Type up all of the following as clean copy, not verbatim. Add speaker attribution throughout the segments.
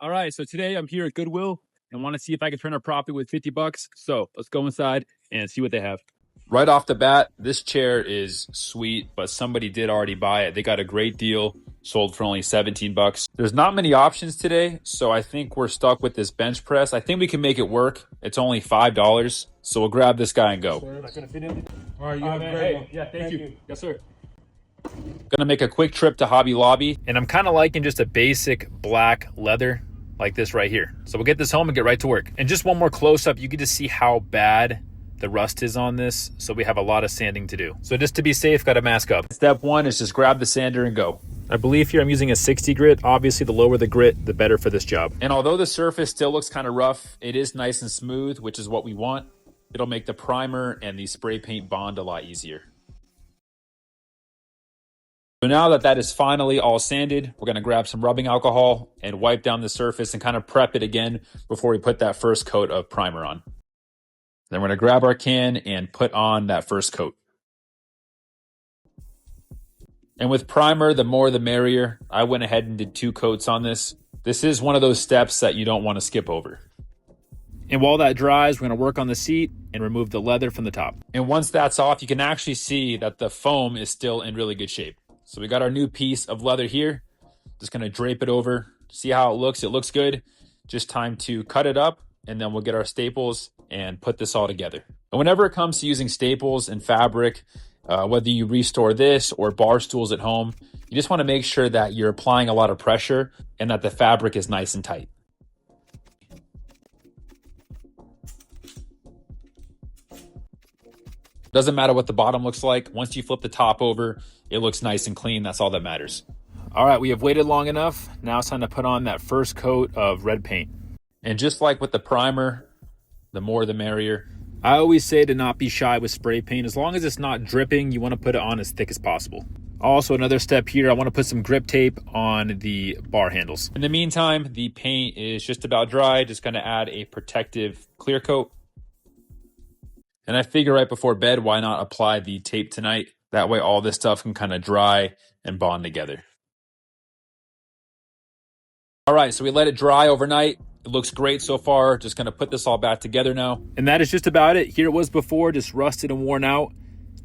Speaker 1: All right, so today I'm here at Goodwill and want to see if I can turn a profit with 50 bucks. So let's go inside and see what they have. Right off the bat, this chair is sweet, but somebody did already buy it. They got a great deal, sold for only 17 bucks. There's not many options today, so I think we're stuck with this bench press. I think we can make it work. It's only $5, so we'll grab this guy and go.
Speaker 2: Not gonna fit in. All right, you have a great one.
Speaker 1: Yeah, thank you. Yes, sir.
Speaker 3: Gonna make a quick trip to Hobby Lobby, and I'm kind of liking just a basic black leather like this right here. So we'll get this home and get right to work. And just one more close up, you get to see how bad the rust is on this. So we have a lot of sanding to do. So just to be safe, got to mask up. Step one is just grab the sander and go. I believe here I'm using a 60 grit. Obviously the lower the grit, the better for this job. And although the surface still looks kind of rough, it is nice and smooth, which is what we want. It'll make the primer and the spray paint bond a lot easier. So now that that is finally all sanded, we're going to grab some rubbing alcohol and wipe down the surface and kind of prep it again before we put that first coat of primer on. Then we're going to grab our can and put on that first coat. And with primer, the more the merrier. I went ahead and did 2 coats on this. This is one of those steps that you don't want to skip over. And while that dries, we're going to work on the seat and remove the leather from the top. And once that's off, you can actually see that the foam is still in really good shape. So we got our new piece of leather here. Just going to drape it over, see how it looks. It looks good. Just time to cut it up, and then we'll get our staples and put this all together. And whenever it comes to using staples and fabric, whether you restore this or bar stools at home, you just want to make sure that you're applying a lot of pressure and that the fabric is nice and tight. Doesn't matter what the bottom looks like. Once you flip the top over, it looks nice and clean. That's all that matters. All right, we have waited long enough. Now it's time to put on that first coat of red paint. And just like with the primer, the more the merrier. I always say to not be shy with spray paint. As long as it's not dripping, you want to put it on as thick as possible. Also, another step here, I want to put some grip tape on the bar handles. In the meantime, the paint is just about dry. Just going to add a protective clear coat. And I figure right before bed, why not apply the tape tonight? That way all this stuff can kind of dry and bond together. All right, so we let it dry overnight. It looks great so far. Just going to put this all back together now. And that is just about it. Here it was before, just rusted and worn out.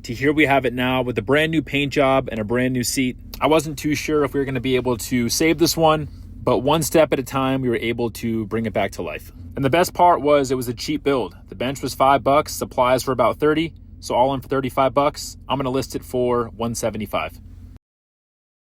Speaker 3: To here we have it now with a brand new paint job and a brand new seat. I wasn't too sure if we were going to be able to save this one, but one step at a time, we were able to bring it back to life. And the best part was it was a cheap build. The bench was $5, supplies for about 30, so all in for 35 bucks. I'm going to list it for 175.